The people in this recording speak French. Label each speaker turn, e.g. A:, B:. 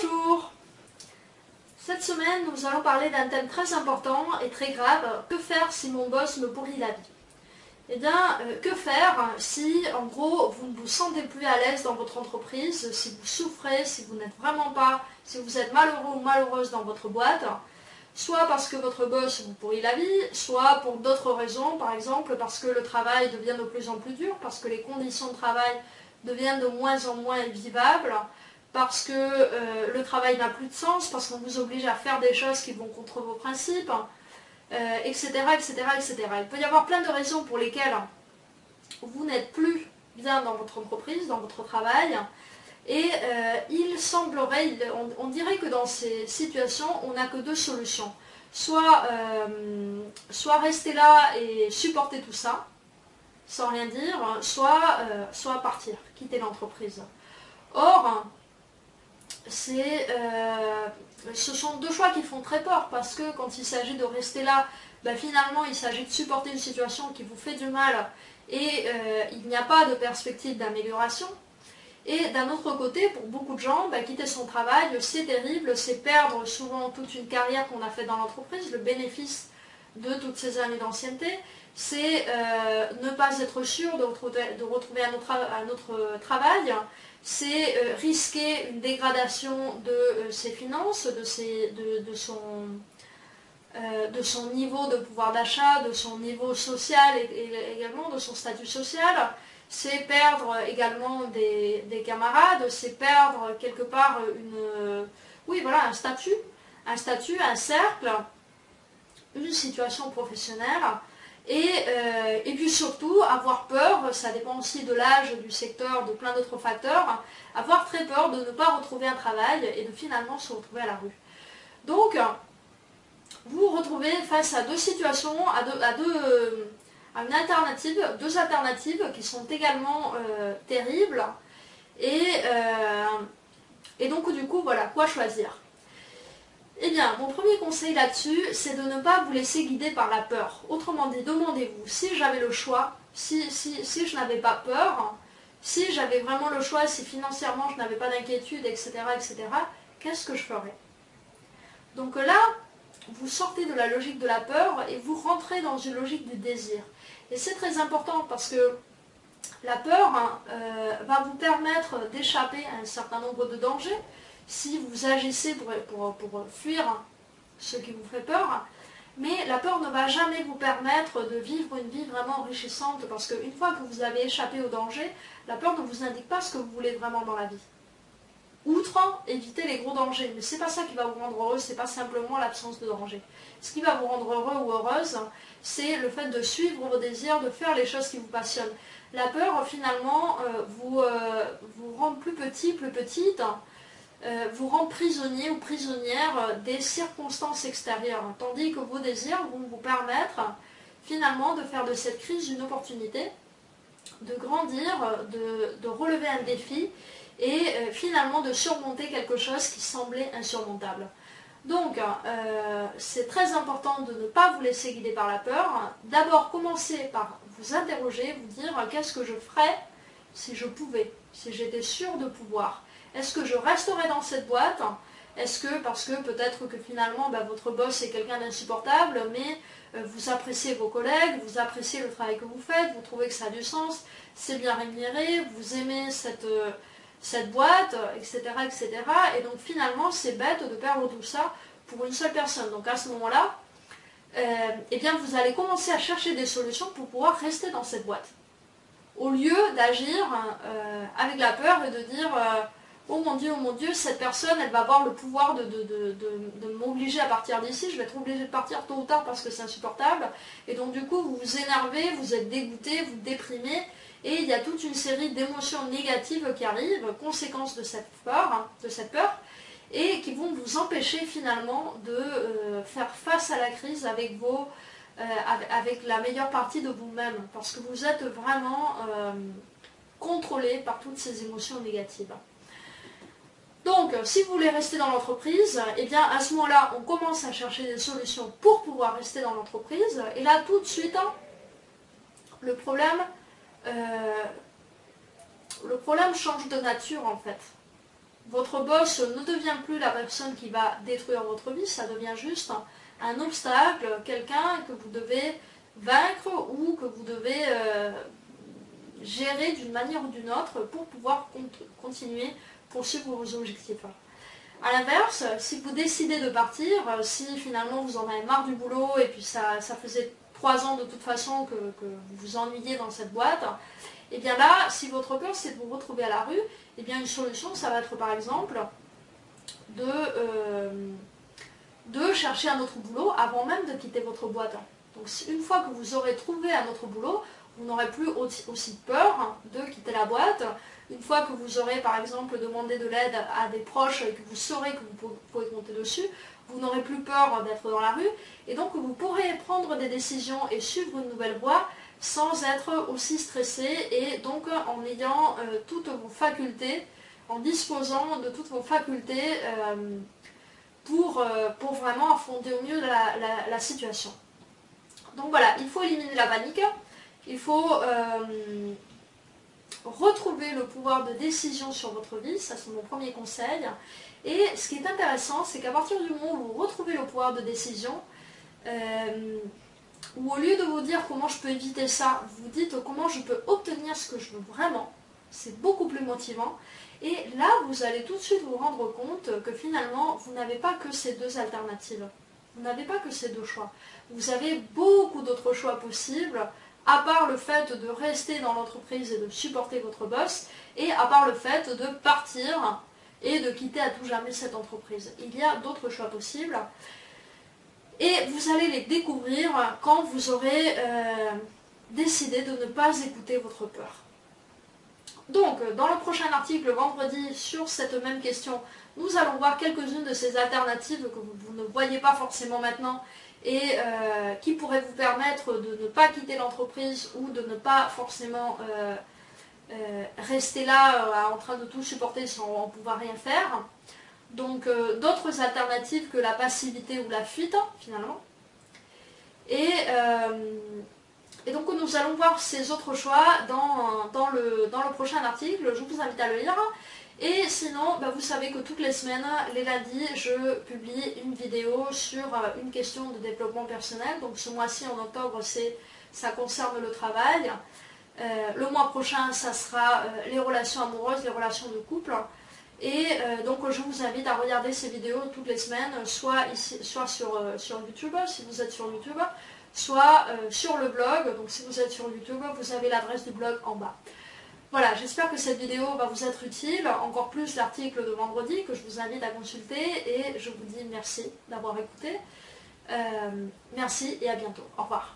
A: Bonjour! Cette semaine, nous allons parler d'un thème très important et très grave. Que faire si mon boss me pourrit la vie? Eh bien, que faire si, en gros, vous ne vous sentez plus à l'aise dans votre entreprise, si vous souffrez, si vous n'êtes vraiment pas, si vous êtes malheureux ou malheureuse dans votre boîte, soit parce que votre boss vous pourrit la vie, soit pour d'autres raisons, par exemple parce que le travail devient de plus en plus dur, parce que les conditions de travail deviennent de moins en moins vivables, parce que le travail n'a plus de sens, parce qu'on vous oblige à faire des choses qui vont contre vos principes, etc., etc., etc. Il peut y avoir plein de raisons pour lesquelles vous n'êtes plus bien dans votre entreprise, dans votre travail, et il semblerait, on dirait que dans ces situations, on n'a que deux solutions. Soit rester là et supporter tout ça, sans rien dire, soit partir, quitter l'entreprise. Or, ce sont deux choix qui font très peur, parce que quand il s'agit de rester là, finalement il s'agit de supporter une situation qui vous fait du mal et il n'y a pas de perspective d'amélioration. Et d'un autre côté, pour beaucoup de gens, quitter son travail, c'est terrible, c'est perdre souvent toute une carrière qu'on a faite dans l'entreprise, le bénéfice de toutes ces années d'ancienneté, c'est ne pas être sûr de retrouver un autre travail, c'est risquer une dégradation de ses finances, de son niveau de pouvoir d'achat, de son niveau social et également de son statut social. C'est perdre également des camarades, c'est perdre quelque part un statut, un cercle, une situation professionnelle. Et puis surtout, avoir peur, ça dépend aussi de l'âge, du secteur, de plein d'autres facteurs, avoir très peur de ne pas retrouver un travail et de finalement se retrouver à la rue. Donc, vous vous retrouvez face à deux situations, deux alternatives qui sont également terribles. Et donc du coup, voilà, quoi choisir? Eh bien, mon premier conseil là-dessus, c'est de ne pas vous laisser guider par la peur. Autrement dit, demandez-vous, si j'avais le choix, si je n'avais pas peur, si j'avais vraiment le choix, si financièrement je n'avais pas d'inquiétude, etc., etc., qu'est-ce que je ferais? Donc là, vous sortez de la logique de la peur et vous rentrez dans une logique du désir. Et c'est très important parce que la peur va vous permettre d'échapper à un certain nombre de dangers si vous agissez pour fuir ce qui vous fait peur. Mais la peur ne va jamais vous permettre de vivre une vie vraiment enrichissante parce qu'une fois que vous avez échappé au danger, la peur ne vous indique pas ce que vous voulez vraiment dans la vie. Outre éviter les gros dangers, mais c'est pas ça qui va vous rendre heureux, c'est pas simplement l'absence de danger. Ce qui va vous rendre heureux ou heureuse, c'est le fait de suivre vos désirs, de faire les choses qui vous passionnent. La peur, finalement, vous rend plus petit, plus petite, vous rend prisonnier ou prisonnière des circonstances extérieures, tandis que vos désirs vont vous permettre, finalement, de faire de cette crise une opportunité, de grandir, de relever un défi, et finalement de surmonter quelque chose qui semblait insurmontable. Donc, c'est très important de ne pas vous laisser guider par la peur. D'abord, commencez par vous interroger, vous dire qu'est-ce que je ferais si je pouvais, si j'étais sûre de pouvoir. Est-ce que je resterais dans cette boîte? Est-ce que, parce que peut-être que finalement votre boss est quelqu'un d'insupportable, mais vous appréciez vos collègues, vous appréciez le travail que vous faites, vous trouvez que ça a du sens, c'est bien rémunéré, vous aimez cette boîte, etc., etc. Et donc finalement, c'est bête de perdre tout ça pour une seule personne. Donc à ce moment-là, eh bien vous allez commencer à chercher des solutions pour pouvoir rester dans cette boîte. Au lieu d'agir avec la peur et de dire oh mon Dieu, cette personne, elle va avoir le pouvoir de m'obliger à partir d'ici, je vais être obligée de partir tôt ou tard parce que c'est insupportable. Et donc du coup, vous vous énervez, vous êtes dégoûté, vous déprimez, et il y a toute une série d'émotions négatives qui arrivent, conséquences de cette peur, et qui vont vous empêcher finalement de faire face à la crise avec la meilleure partie de vous-même, parce que vous êtes vraiment contrôlé par toutes ces émotions négatives. Donc, si vous voulez rester dans l'entreprise, eh bien à ce moment-là, on commence à chercher des solutions pour pouvoir rester dans l'entreprise. Et là, tout de suite, le problème change de nature en fait. Votre boss ne devient plus la personne qui va détruire votre vie, ça devient juste un obstacle, quelqu'un que vous devez vaincre ou que vous devez gérer d'une manière ou d'une autre pour pouvoir continuer poursuivre vos objectifs. A l'inverse, si vous décidez de partir, si finalement vous en avez marre du boulot et puis ça faisait 3 ans de toute façon que vous vous ennuyez dans cette boîte, et bien là, si votre peur c'est de vous retrouver à la rue, et bien une solution ça va être par exemple de chercher un autre boulot avant même de quitter votre boîte. Donc une fois que vous aurez trouvé un autre boulot, vous n'aurez plus aussi peur de quitter la boîte. Une fois que vous aurez par exemple demandé de l'aide à des proches et que vous saurez que vous pouvez compter dessus, vous n'aurez plus peur d'être dans la rue et donc vous pourrez prendre des décisions et suivre une nouvelle voie sans être aussi stressé et donc en ayant toutes vos facultés, en disposant de toutes vos facultés pour vraiment affronter au mieux la situation. Donc voilà, il faut éliminer la panique, il faut retrouver le pouvoir de décision sur votre vie, ça c'est mon premier conseil. Et ce qui est intéressant, c'est qu'à partir du moment où vous retrouvez le pouvoir de décision, où au lieu de vous dire comment je peux éviter ça, vous dites comment je peux obtenir ce que je veux vraiment, c'est beaucoup plus motivant. Et là, vous allez tout de suite vous rendre compte que finalement, vous n'avez pas que ces deux alternatives. Vous n'avez pas que ces deux choix. Vous avez beaucoup d'autres choix possibles, à part le fait de rester dans l'entreprise et de supporter votre boss, et à part le fait de partir et de quitter à tout jamais cette entreprise. Il y a d'autres choix possibles. Et vous allez les découvrir quand vous aurez décidé de ne pas écouter votre peur. Donc, dans le prochain article, vendredi, sur cette même question, nous allons voir quelques-unes de ces alternatives que vous ne voyez pas forcément maintenant et qui pourraient vous permettre de ne pas quitter l'entreprise ou de ne pas forcément rester là en train de tout supporter sans pouvoir rien faire. Donc, d'autres alternatives que la passivité ou la fuite, finalement. Et donc nous allons voir ces autres choix dans le prochain article, je vous invite à le lire. Et sinon, vous savez que toutes les semaines, les lundis, je publie une vidéo sur une question de développement personnel. Donc ce mois-ci, en octobre, ça concerne le travail. Le mois prochain, ça sera les relations amoureuses, les relations de couple. Et donc je vous invite à regarder ces vidéos toutes les semaines, soit sur YouTube, si vous êtes sur YouTube, soit sur le blog. Donc si vous êtes sur YouTube, vous avez l'adresse du blog en bas. Voilà, j'espère que cette vidéo va vous être utile, encore plus l'article de vendredi que je vous invite à consulter et je vous dis merci d'avoir écouté. Merci et à bientôt. Au revoir.